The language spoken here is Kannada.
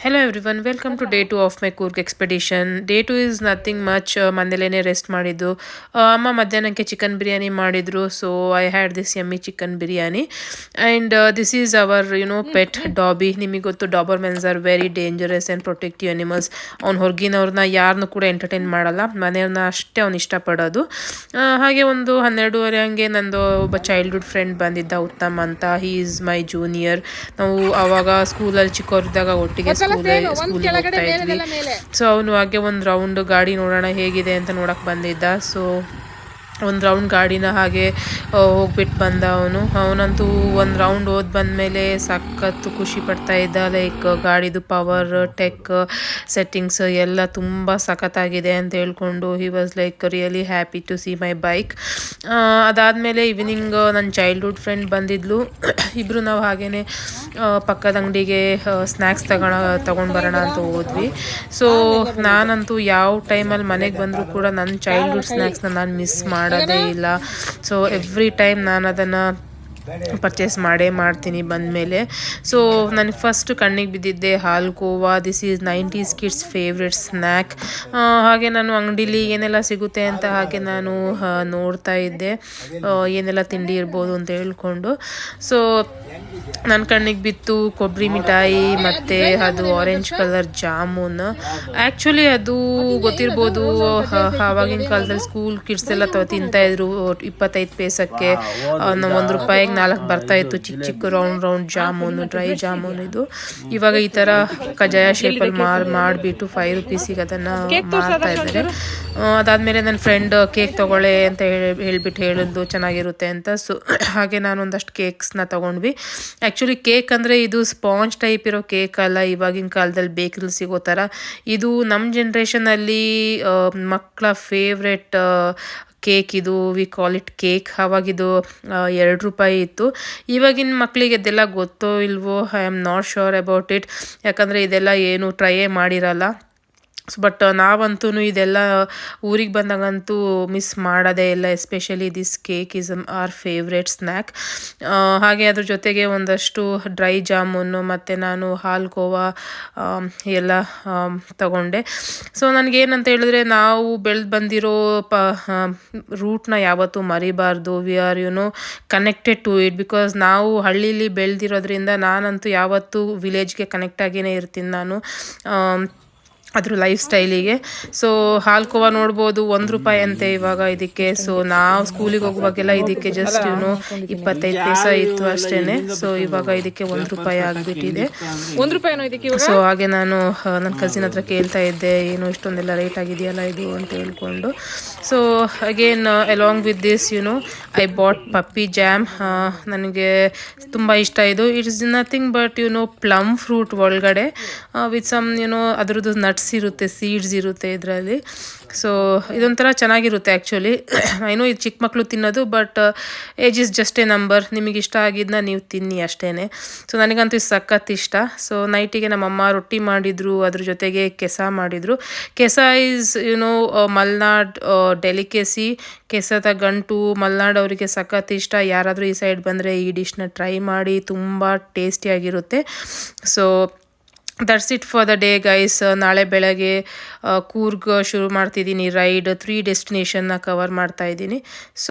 Hello everyone, welcome to day 2 of my Coorg expedition. Day 2 is nothing much. Mandelene rest ಮಾಡಿದ್ದು. ಅಮ್ಮ ಮಧ್ಯಾಹ್ನಕ್ಕೆ ಚಿಕನ್ ಬಿರಿಯಾನಿ ಮಾಡಿದ್ರು. So I had this yummy chicken biryani. And this is our, pet Dobby. ನಿಮಗೆ ಗೊತ್ತು Dobermans are very dangerous and protective animals. ಅವ್ನು ಹೊರಗಿನವ್ರನ್ನ ಯಾರನ್ನೂ ಕೂಡ ಎಂಟರ್ಟೈನ್ ಮಾಡಲ್ಲ. ಮನೆಯವ್ರನ್ನ ಅಷ್ಟೇ ಅವ್ನು ಇಷ್ಟಪಡೋದು. ಹಾಗೆ ಒಂದು 12:30 ಹಂಗೆ ನಂದು ಒಬ್ಬ ಚೈಲ್ಡ್ಹುಡ್ ಫ್ರೆಂಡ್ ಬಂದಿದ್ದ ಉತ್ತಮ್ ಅಂತ. He is my junior. ನಾವು ಆವಾಗ ಸ್ಕೂಲಲ್ಲಿ ಚಿಕ್ಕವರಿದ್ದಾಗ ಒಟ್ಟಿಗೆ ಸ್ಕೂಲಿಗೆ ಹೋಗ್ತಾ ಇದ್ವಿ. ಸೊ ಅವನು ಹಾಗೆ ಒಂದು ರೌಂಡ್ ಗಾಡಿ ನೋಡೋಣ ಹೇಗಿದೆ ಅಂತ ನೋಡಕ್ ಬಂದಿದ್ದ. ಸೊ ಒಂದು ರೌಂಡ್ ಗಾಡಿನ ಹಾಗೆ ಹೋಗ್ಬಿಟ್ಟು ಬಂದ ಅವನಂತೂ ಒಂದು ರೌಂಡ್ ಹೋದ್ ಬಂದಮೇಲೆ ಸಖತ್ತು ಖುಷಿ ಪಡ್ತಾ ಇದ್ದ. ಲೈಕ್ ಗಾಡಿದು ಪವರ್ ಟೆಕ್ ಸೆಟ್ಟಿಂಗ್ಸ್ ಎಲ್ಲ ತುಂಬ ಸಖತ್ತಾಗಿದೆ ಅಂತ ಹೇಳ್ಕೊಂಡು he was like really happy to see my bike. ಅದಾದಮೇಲೆ ಈವ್ನಿಂಗ್ ನನ್ನ ಚೈಲ್ಡ್ಹುಡ್ ಫ್ರೆಂಡ್ ಬಂದಿದ್ಲು. ಇಬ್ಬರು ನಾವು ಹಾಗೇ ಪಕ್ಕದ ಅಂಗಡಿಗೆ ಸ್ನ್ಯಾಕ್ಸ್ ತಗೊಂಡು ಬರೋಣ ಅಂತ ಹೋದ್ವಿ. ಸೊ ನಾನಂತೂ ಯಾವ ಟೈಮಲ್ಲಿ ಮನೆಗೆ ಬಂದರೂ ಕೂಡ ನನ್ನ ಚೈಲ್ಡ್ಹುಡ್ ಸ್ನ್ಯಾಕ್ಸ್ನ ನಾನು ಮಿಸ್ ಮಾಡೋದೇ ಇಲ್ಲ. ಸೊ ಎವ್ರಿ ಟೈಮ್ ನಾನು ಅದನ್ನು ಪರ್ಚೇಸ್ ಮಾಡ್ತೀನಿ ಬಂದಮೇಲೆ. ಸೊ ನನಗೆ ಫಸ್ಟ್ ಕಣ್ಣಿಗೆ ಬಿದ್ದಿದ್ದೆ ಹಾಲ್ಕೋವಾ. This is 90s kids favourite snack. ಹಾಗೆ ನಾನು ಅಂಗಡೀಲಿ ಏನೆಲ್ಲ ಸಿಗುತ್ತೆ ಅಂತ ಹಾಗೆ ನಾನು ನೋಡ್ತಾ ಇದ್ದೆ ಏನೆಲ್ಲ ತಿಂಡಿ ಇರ್ಬೋದು ಅಂತ ಹೇಳ್ಕೊಂಡು. ಸೊ ನನ್ನ ಕಣ್ಣಿಗೆ ಬಿತ್ತು ಕೊಬ್ಬರಿ ಮಿಠಾಯಿ ಮತ್ತು ಅದು ಆರೆಂಜ್ ಕಲರ್ ಜಾಮೂನ್. ಆ್ಯಕ್ಚುಲಿ ಅದು ಗೊತ್ತಿರ್ಬೋದು, ಆವಾಗಿನ ಕಾಲದಲ್ಲಿ ಸ್ಕೂಲ್ ಕಿಡ್ಸ್ ಎಲ್ಲ ತಿಂತಾಯಿದ್ರು 25 ಪೈಸಕ್ಕೆ. ₹1 4 ಬರ್ತಾಯಿತ್ತು ಚಿಕ್ಕ ಚಿಕ್ಕ ರೌಂಡ್ ಜಾಮೂನು, ಡ್ರೈ ಜಾಮೂನ್. ಇದು ಇವಾಗ ಈ ಥರ ಕಜಾಯ ಶೇಪಲ್ಲಿ ಮಾಡಿಬಿಟ್ಟು ₹5 ಅದನ್ನು ಮಾರ್ತಾ ಇದ್ದಾರೆ. ಅದಾದಮೇಲೆ ನನ್ನ ಫ್ರೆಂಡ್ ಕೇಕ್ ತೊಗೊಳ್ಳೆ ಅಂತ ಹೇಳಿದ್ಲು ಚೆನ್ನಾಗಿರುತ್ತೆ ಅಂತ. ಸೊ ಹಾಗೆ ನಾನು ಒಂದಷ್ಟು ಕೇಕ್ಸ್ನ ತೊಗೊಂಡ್ವಿ. ಆ್ಯಕ್ಚುಲಿ ಕೇಕ್ ಅಂದರೆ ಇದು ಸ್ಪಾಂಜ್ ಟೈಪ್ ಇರೋ ಕೇಕ್ ಅಲ್ಲ, ಇವಾಗಿನ ಕಾಲದಲ್ಲಿ ಬೇಕ್ರಿಲಿ ಸಿಗೋ ಥರ. ಇದು ನಮ್ಮ ಜನ್ರೇಷನಲ್ಲಿ ಮಕ್ಕಳ ಫೇವ್ರೆಟ್ ಕೇಕ್. ಇದು ವಿ ಕಾಲ್ ಇಟ್ ಕೇಕ್. ಆವಾಗಿದು ₹2 ಇತ್ತು. ಇವಾಗಿನ ಮಕ್ಕಳಿಗೆ ಇದೆಲ್ಲ ಗೊತ್ತೋ ಇಲ್ವೋ, I am not sure about it. ಯಾಕಂದರೆ ಇದೆಲ್ಲ ಏನು ಟ್ರೈಯೇ ಮಾಡಿರಲ್ಲ. ಬಟ್ ನಾವಂತೂ ಇದೆಲ್ಲ ಊರಿಗೆ ಬಂದಾಗಂತೂ ಮಿಸ್ ಮಾಡೋದೇ ಇಲ್ಲ. Especially this cake is our favourite snack. ಹಾಗೆ ಅದ್ರ ಜೊತೆಗೆ ಒಂದಷ್ಟು ಡ್ರೈ ಜಾಮೂನು ಮತ್ತು ನಾನು ಹಾಲ್ಕೋವಾ ಎಲ್ಲ ತಗೊಂಡೆ. ಸೊ ನನಗೇನಂತ ಹೇಳಿದ್ರೆ, ನಾವು ಬೆಳೆದು ಬಂದಿರೋ ರೂಟ್ನ ಯಾವತ್ತೂ ಮರಿಬಾರ್ದು. We are connected to it. Because ನಾವು ಹಳ್ಳೀಲಿ ಬೆಳೆದಿರೋದ್ರಿಂದ ನಾನಂತೂ ಯಾವತ್ತೂ ವಿಲೇಜ್ಗೆ ಕನೆಕ್ಟ್ ಆಗಿಯೇ ಇರ್ತೀನಿ ನಾನು, ಅದ್ರ ಲೈಫ್ ಸ್ಟೈಲಿಗೆ. ಸೊ ಹಾಲ್ಕೋವಾ ನೋಡ್ಬೋದು ₹1 ಅಂತೆ ಇವಾಗ ಇದಕ್ಕೆ. ಸೊ ನಾವು ಸ್ಕೂಲಿಗೆ ಹೋಗುವಾಗೆಲ್ಲ ಇದಕ್ಕೆ ಜಸ್ಟ್ 25 ಪೈಸೆ ಇತ್ತು ಅಷ್ಟೇ. ಸೊ ಇವಾಗ ಇದಕ್ಕೆ ₹1 ಆಗಿಬಿಟ್ಟಿದೆ. ಸೊ ಹಾಗೆ ನಾನು ನನ್ನ ಕಸಿನ್ ಹತ್ರ ಕೇಳ್ತಾ ಇದ್ದೆ, ಏನು ಇಷ್ಟೊಂದೆಲ್ಲ ರೇಟ್ ಆಗಿದೆಯಲ್ಲ ಇದು ಅಂತ ಹೇಳ್ಕೊಂಡು. So again along with this I bought Pappi jam. ನನಗೆ ತುಂಬ ಇಷ್ಟ ಇದು. It is nothing but plum fruit ಒಳಗಡೆ ವಿತ್ ಸಮ್ ಅದ್ರದ್ದು ನಟ್ಸ್ ಇರುತ್ತೆ, ಸೀಡ್ಸ್ ಇರುತ್ತೆ ಇದರಲ್ಲಿ. ಸೊ ಇದೊಂಥರ ಚೆನ್ನಾಗಿರುತ್ತೆ ಆ್ಯಕ್ಚುಲಿ. ಏನೋ ಇದು ಚಿಕ್ಕ ಮಕ್ಕಳು ತಿನ್ನೋದು, but age is just A number. ನಿಮಗೆ ಇಷ್ಟ ಆಗಿದ್ದನ್ನ ನೀವು ತಿನ್ನಿ ಅಷ್ಟೇ. ಸೊ ನನಗಂತೂ ಸಖತ್ ಇಷ್ಟ. ಸೊ ನೈಟಿಗೆ ನಮ್ಮಮ್ಮ ರೊಟ್ಟಿ ಮಾಡಿದರು, ಅದ್ರ ಜೊತೆಗೆ ಕೆಸ ಮಾಡಿದರು. ಕೆಸ ಈಸ್ ಮಲ್ನಾಡ್ ಡೆಲಿಕೆಸಿ. ಕೆಸದ ಗಂಟು ಮಲ್ನಾಡವರಿಗೆ ಸಖತ್ ಇಷ್ಟ. ಯಾರಾದರೂ ಈ ಸೈಡ್ ಬಂದರೆ ಈ ಡಿಶ್ನ ಟ್ರೈ ಮಾಡಿ, ತುಂಬ ಟೇಸ್ಟಿಯಾಗಿರುತ್ತೆ. So that's it for the day guys. ನಾಳೆ ಬೆಳಗ್ಗೆ ಕೂರ್ಗ್ ಶುರು ಮಾಡ್ತಿದ್ದೀನಿ ರೈಡ್. 3 ಡೆಸ್ಟಿನೇಷನ್ನ ಕವರ್ ಮಾಡ್ತಾಯಿದ್ದೀನಿ. ಸೊ